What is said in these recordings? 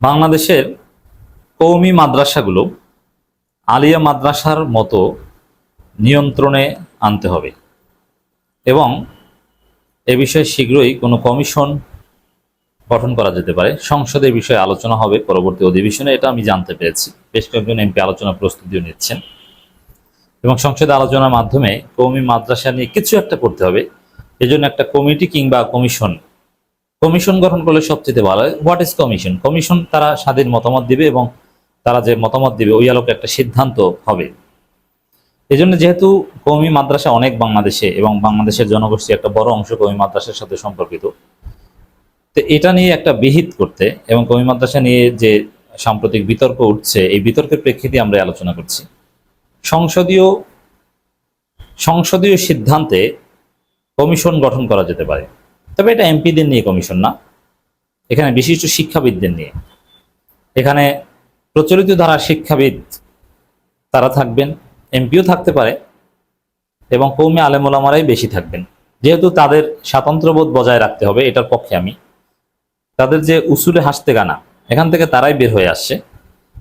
বাংলাদেশের কওমি মাদ্রাসাগুলো আলিয়া মাদ্রাসার মতো নিয়ন্ত্রণে আনতে হবে এবং এ বিষয়ে শীঘ্রই কোনো কমিশন গঠন করা যেতে পারে। সংসদে এই বিষয়ে আলোচনা হবে পরবর্তী অধিবেশনে, এটা আমি জানতে পেরেছি। বেশ কয়েকজন এমপি আলোচনা প্রস্তুতিও নিচ্ছেন এবং সংসদে আলোচনার মাধ্যমে কওমি মাদ্রাসা নিয়ে কিছু একটা করতে হবে। এজন্য একটা কমিটি কিংবা কমিশন গঠন করলে সবচেয়ে ভালো হয়। What is commission? কমিশন তারা স্বাধীন মতামত দিবে এবং তারা যে মতামত দিবে ওই আলোকে একটা সিদ্ধান্ত হবে। এই জন্য যেহেতু কওমি মাদ্রাসা অনেক বাংলাদেশে এবং বাংলাদেশের জনগোষ্ঠী একটা বড় অংশ কওমি মাদ্রাসার সাথে সম্পর্কিত, তো এটা নিয়ে একটা বিহিত করতে এবং কওমি মাদ্রাসা নিয়ে যে সাম্প্রতিক বিতর্ক উঠছে, এই বিতর্কের প্রেক্ষিতে আমরা আলোচনা করছি। সংসদীয় সিদ্ধান্তে কমিশন গঠন করা যেতে পারে, তবে এটা এমপিদের নিয়ে কমিশন না, এখানে বিশিষ্ট শিক্ষাবিদদের নিয়ে। এখানে প্রচলিত ধারার শিক্ষাবিদ তারা থাকবেন, এমপিও থাকতে পারে এবং কওমি আলেম ওলামারাই বেশি থাকবেন। যেহেতু তাদের স্বাতন্ত্র্যবোধ বজায় রাখতে হবে, এটার পক্ষে আমি। তাদের যে উসুলে হাসতে গানা, এখান থেকে তারাই বের হয়ে আসছে।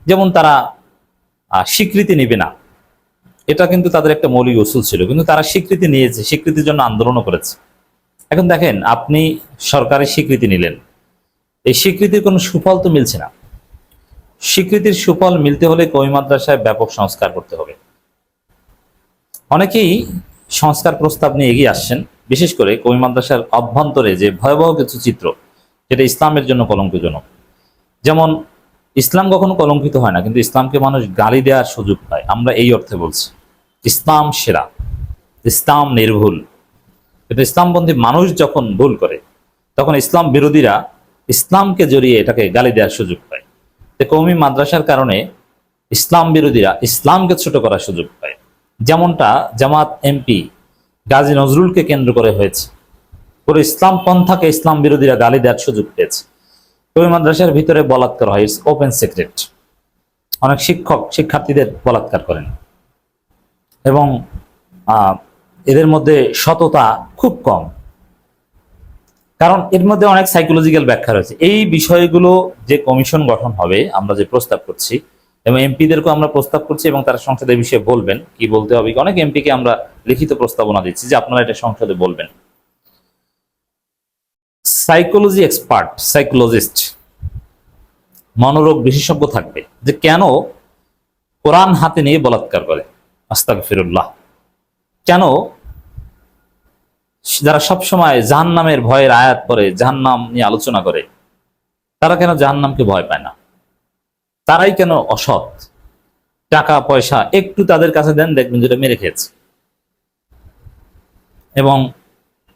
যেমন তারা স্বীকৃতি নিবে না, এটা কিন্তু তাদের একটা মৌলিক উসুল ছিল, কিন্তু তারা স্বীকৃতি নিয়েছে, স্বীকৃতির জন্য আন্দোলনও করেছে। এখন দেখেন, আপনি সরকারি স্বীকৃতি নিলেন, এই স্বীকৃতির কোনো সুফল তো মিলছে না। স্বীকৃতির সুফল মিলতে হলে কওমি মাদ্রাসায় ব্যাপক সংস্কার করতে হবে। অনেকেই সংস্কার প্রস্তাব নিয়ে এগিয়ে আসছেন, বিশেষ করে কওমি মাদ্রাসার অভ্যন্তরে যে ভয়াবহ কিছু চিত্র, যেটা ইসলামের জন্য কলঙ্কজনক। যেমন ইসলাম কখনো কলঙ্কিত হয় না, কিন্তু ইসলামকে মানুষ গালি দেওয়ার সুযোগ পায়। আমরা এই অর্থে বলছি ইসলাম সেরা, ইসলাম নির্ভুল। কিন্তু ইসলামপন্থী মানুষ যখন ভুল করে, তখন ইসলাম বিরোধীরা ইসলামকে জড়িয়ে এটাকে গালি দেওয়ার সুযোগ পায়। তো কওমি মাদ্রাসার কারণে ইসলাম বিরোধীরা ইসলামকে ছোট করার সুযোগ পায়, যেমনটা জামাত এমপি গাজী নজরুলকে কেন্দ্র করে হয়েছে। পুরো ইসলাম পন্থাকে ইসলাম বিরোধীরা গালি দেওয়ার সুযোগ পেয়েছে। কওমি মাদ্রাসার ভিতরে বলাৎকার হয়, ইটস ওপেন সিক্রেট। অনেক শিক্ষার্থীদের বলাৎকার করেন এবং এদের মধ্যে সততা খুব কম, কারণ এর মধ্যে অনেক সাইকোলজিক্যাল ব্যাখ্যা রয়েছে। এই বিষয়গুলো যে কমিশন গঠন হবে, আমরা যে প্রস্তাব করছি এবং এমপিদেরকেও আমরা প্রস্তাব করছি এবং তারা সংসদে বিষয়ে বলবেন কি বলতে হবে। অনেক এমপিকে আমরা লিখিত প্রস্তাবনা দিচ্ছি যে আপনারা এটা সংসদে বলবেন। সাইকোলজি এক্সপার্ট, সাইকোলজিস্ট, মনোরোগ বিশেষজ্ঞ থাকবে যে কেন কোরআন হাতে নিয়ে বলাৎকার করে, আস্তাগফিরুল্লাহ। কেন যারা সবসময় জাহান্নামের ভয়ের আয়াত পড়ে, জাহান্নাম নিয়ে আলোচনা করে, তারা কেন জাহান্নামকে ভয় পায় না? তারাই কেন অসৎ? টাকা পয়সা একটু তাদের কাছে দেন, দেখবেন যেটা মেরে খেয়েছে। এবং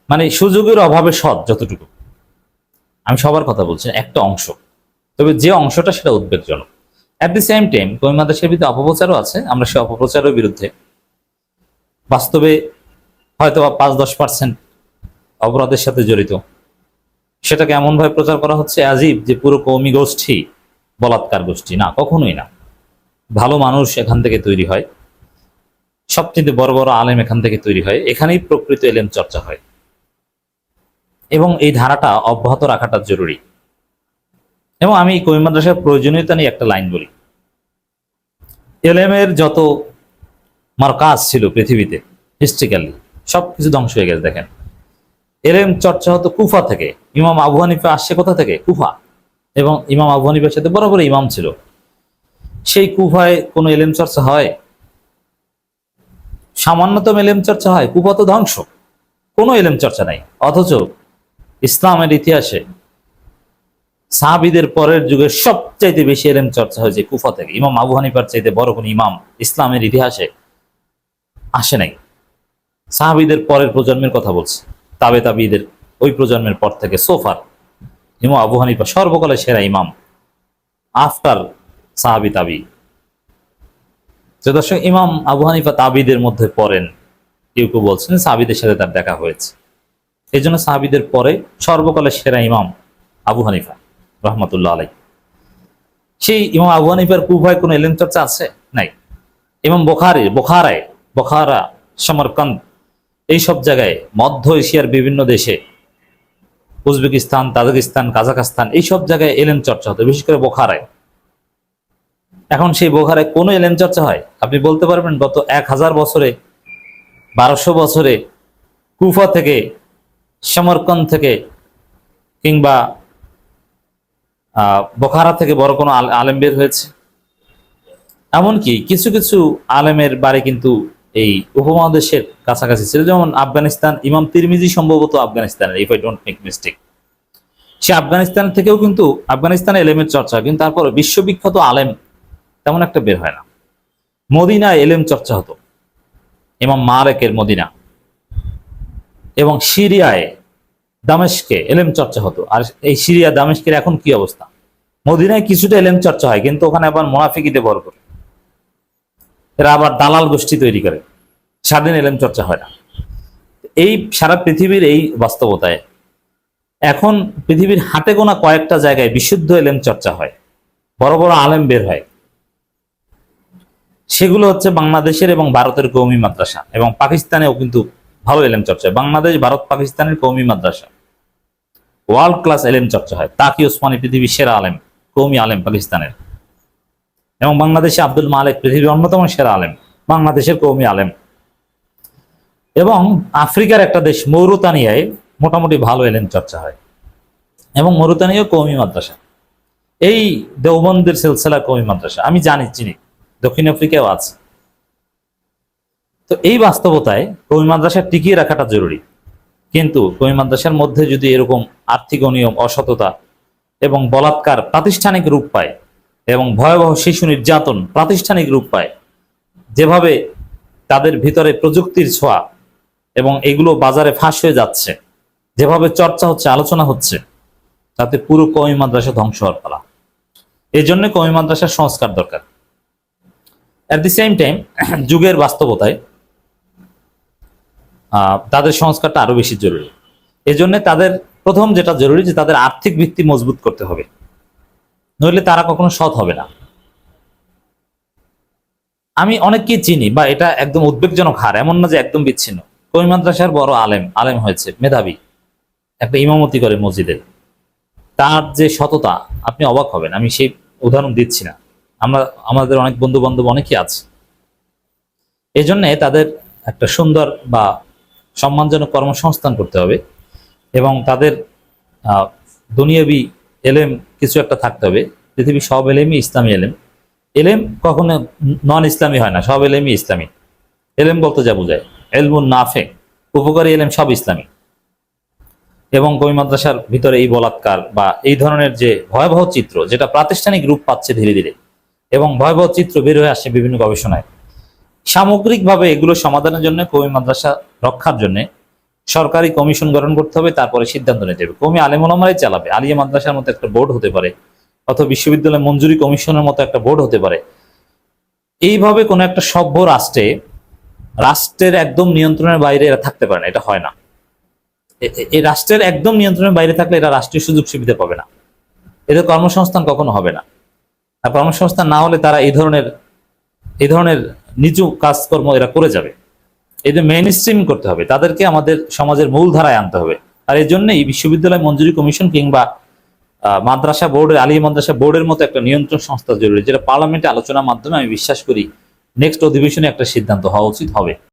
মানে সুযোগের অভাবে সৎ যতটুকু, আমি সবার কথা বলছি, একটা অংশ, তবে যে অংশটা সেটা উদ্বেগজনক। অ্যাট দি সেম টাইম কওমি মাদ্রাসার বিরুদ্ধে অপপ্রচারও আছে, আমরা সে অপপ্রচারের বিরুদ্ধে। বাস্তবে হয়তো 5-10% অপরাধের সাথে জড়িত, সেটাকে এমনভাবে প্রচার করা হচ্ছে আজীব যে পুরো কওমি গোষ্ঠী বলাৎকার গোষ্ঠী। না, কখনোই না। ভালো মানুষ এখান থেকে তৈরি হয়, সবচেয়ে বড় বড় আলেম এখান থেকে তৈরি হয়, এখানেই প্রকৃত এলেম চর্চা হয় এবং এই ধারাটা অব্যাহত রাখাটা জরুরি। এবং আমি কওমি মাদ্রাসার প্রয়োজনীয়তা নিয়ে একটা লাইন বলি। এলেমের যত মারকাজ ছিল পৃথিবীতে হিস্ট্রিক্যালি, সবকিছু ধ্বংস হয়ে গেছে। দেখেন, এলেম চর্চা হতো কুফা থেকে। ইমাম আবু হানিফা আসছে কোথা থেকে? কুফা। এবং ইমাম আবু হানিফার সাথে বড় বড় ইমাম ছিল। সেই কুফায় কোনো এলেম চর্চা হয়? সামান্যতম এলেম চর্চা হয়? কুফা তো ধ্বংস, কোনো এলেম চর্চা নাই। অথচ ইসলামের ইতিহাসে সাহাবীদের পরের যুগে সবচাইতে বেশি এলেম চর্চা হয়েছে কুফা থেকে। ইমাম আবু হানিফার চাইতে বড় কোন ইমাম ইসলামের ইতিহাসে আসে নাই। সাহাবীদের পরের প্রজন্মের কথা বলছে, তাবিঈদের ওই প্রজন্মের পর থেকে সোফার ইমাম আবু হানিফা সর্বকালের সেরা ইমাম আফটার সাহাবী তাবি। তো দর্শক, ইমাম আবু হানিফা তাবিঈদের মধ্যে পড়েন। কেউ কেউ বলছেন সাহাবীদের সাথে তার দেখা হয়েছে, এই জন্য সাহাবীদের পরে সর্বকালের সেরা ইমাম আবু হানিফা রহমতুল্লাহ আলাই। সেই ইমাম আবু হানিফার কুফায় কোনো এলেম চর্চা আছে? নাই। ইমাম বোখারা, সমরকন্দ, এইসব জায়গায় মধ্য এশিয়ার বিভিন্ন দেশে উজবেকিস্তান, তাজিকিস্তান, কাজাখস্তান এইসব জায়গায় এলেম চর্চা হতো, বিশেষ করে বোখারায়। এখন সেই বোখারায় কোনো এলেম চর্চা হয়? আপনি বলতে পারবেন গত 1000 বছরে, 1200 বছরে কুফা থেকে, সমরকন্দ থেকে কিংবা বোখারা থেকে বড় কোনো আলেম বের হয়েছে? এমনকি কিছু কিছু আলেমের বাড়ি কিন্তু এই উপমহাদেশের কাছাকাছি ছিল, যেমন আফগানিস্তান। ইমাম তিরমিজি সম্ভবত আফগানিস্তানের, if I don't make mistake. সে আফগানিস্তান থেকেও কিন্তু, আফগানিস্তানে এলেমের চর্চা, কিন্তু তারপর বিশ্ববিখ্যাত আলেম তেমন একটা বের হয় না। মদিনায় এলেম চর্চা হতো, ইমাম মালিকের মদিনা, এবং সিরিয়ায় দামেস্কে এলেম চর্চা হতো। আর এই সিরিয়া দামেস্কের এখন কি অবস্থা? মদিনায় কিছুটা এলেম চর্চা হয়, কিন্তু ওখানে আবার মুনাফিকিতে ভরপুর। এরা আবার দালাল গোষ্ঠী তৈরি করে, স্বাধীন এলেম চর্চা হয় না। এই সারা পৃথিবীর এই বাস্তবতায় এখন পৃথিবীর হাতে গোনা কয়েকটা জায়গায় বিশুদ্ধ এলেম চর্চা হয়, বড় বড় আলেম বের হয়। সেগুলো হচ্ছে বাংলাদেশের এবং ভারতের কওমি মাদ্রাসা, এবং পাকিস্তানেও কিন্তু ভালো এলেম চর্চা হয়। বাংলাদেশ, ভারত, পাকিস্তানের কওমি মাদ্রাসা ওয়ার্ল্ড ক্লাস এলেম চর্চা হয়। তাকি ওসমানী পৃথিবীর সেরা আলেম, কওমি আলেম পাকিস্তানের, এবং বাংলাদেশে আব্দুল মালিক পৃথিবীর অন্যতম সেরা আলেম, বাংলাদেশের কওমি আলেম। এবং আফ্রিকার একটা দেশ মৌরুতানিয়ায় মোটামুটি ভালো এলেম চর্চা হয়, এবং মৌরুতানিয়াও কওমি মাদ্রাসা। এই দেওবন্দের সিলসিলা কওমি মাদ্রাসা আমি জানি, চিনি, দক্ষিণ আফ্রিকাও আছে। তো এই বাস্তবতায় কওমি মাদ্রাসা টিকিয়ে রাখাটা জরুরি। কিন্তু কওমি মাদ্রাসার মধ্যে যদি এরকম আর্থিক অনিয়ম, অসততা এবং বলাৎকার প্রাতিষ্ঠানিক রূপ পায়, এবং ভয়াবহ শিশু নির্যাতন প্রাতিষ্ঠানিক রূপ পায়, যেভাবে তাদের ভিতরে প্রযুক্তির ছোঁয়া এবং এগুলো বাজারে ফাঁস হয়ে যাচ্ছে, যেভাবে চর্চা হচ্ছে, আলোচনা হচ্ছে, তাতে পুরো কওমি মাদ্রাসা ধ্বংস হওয়ার পালা। এই জন্য কওমি মাদ্রাসার সংস্কার দরকার। অ্যাট দি সেম টাইম যুগের বাস্তবতায় তাদের সংস্কারটা আরো বেশি জরুরি। এজন্য তাদের প্রথম যেটা জরুরি, যে তাদের আর্থিক ভিত্তি মজবুত করতে হবে, নইলে তারা কখনো সৎ হবে না। আমি অনেককেই চিনি, বা এটা একদম উদ্বেগজনক হার, এমন না যে একদম বিচ্ছিন্ন। কওমি মাদ্রাসার বড় আলেম হয়েছে, মেধাবী, একটা ইমামতি করে মসজিদের, তার যে সততা আপনি অবাক হবেন। আমি সেই উদাহরণ দিচ্ছি না, আমাদের অনেক বন্ধু বান্ধব অনেকেই আছে। এই জন্যে তাদের একটা সুন্দর বা সম্মানজনক কর্মসংস্থান করতে হবে, এবং তাদের দুনিয়াবি এলেম কিছু একটা থাকতে হবে। পৃথিবীর সব এলেমই ইসলামী এলেম। এলেম কখনো নন ইসলামী হয় না, সব এলেমই ইসলামী। এলেম বলতে যা বোঝায়, এলমুন নাফে, উপকারী এলেম সব ইসলামী। এবং কওমি মাদ্রাসার ভিতরে এই বলাৎকার বা এই ধরনের যে ভয়াবহ চিত্র, যেটা প্রাতিষ্ঠানিক রূপ পাচ্ছে ধীরে ধীরে, এবং ভয়াবহ চিত্র বের হয়ে আসছে বিভিন্ন গবেষণায়, সামগ্রিকভাবে এগুলো সমাধানের জন্য, কওমি মাদ্রাসা রক্ষার জন্য সরকারি কমিশন গঠন করতে হবে, তারপরে সিদ্ধান্ত নিতে হবে। কওমি আলেম ওলামারাই চালাবে। আলিয়া মাদ্রাসার মতো একটা বোর্ড হতে পারে, অথবা বিশ্ববিদ্যালয় মঞ্জুরি কমিশনের মতো একটা বোর্ড হতে পারে। এইভাবে কোনো একটা সভ্য রাষ্ট্রের একদম নিয়ন্ত্রণের বাইরে এরা থাকতে পারে না, এটা হয় না। এই রাষ্ট্রের একদম নিয়ন্ত্রণের বাইরে থাকলে এরা রাষ্ট্রীয় সুযোগ সুবিধা পাবে না, এদের কর্মসংস্থান কখনো হবে না। আর কর্মসংস্থান না হলে তারা এই ধরনের নিচু কাজকর্ম এরা করে যাবে। এদের মেইন স্ট্রিম করতে হবে, তাদেরকে আমাদের সমাজের মূল ধারায় আনতে হবে। আর এই জন্যই বিশ্ববিদ্যালয় মঞ্জুরি কমিশন কিংবা মাদ্রাসা বোর্ডের, আলিয়া মাদ্রাসা বোর্ডের মতো একটা নিয়ন্ত্রণ সংস্থা জরুরি, যেটা পার্লামেন্টে আলোচনার মাধ্যমে আমি বিশ্বাস করি নেক্সট অধিবেশনে একটা সিদ্ধান্ত হওয়া উচিত হবে।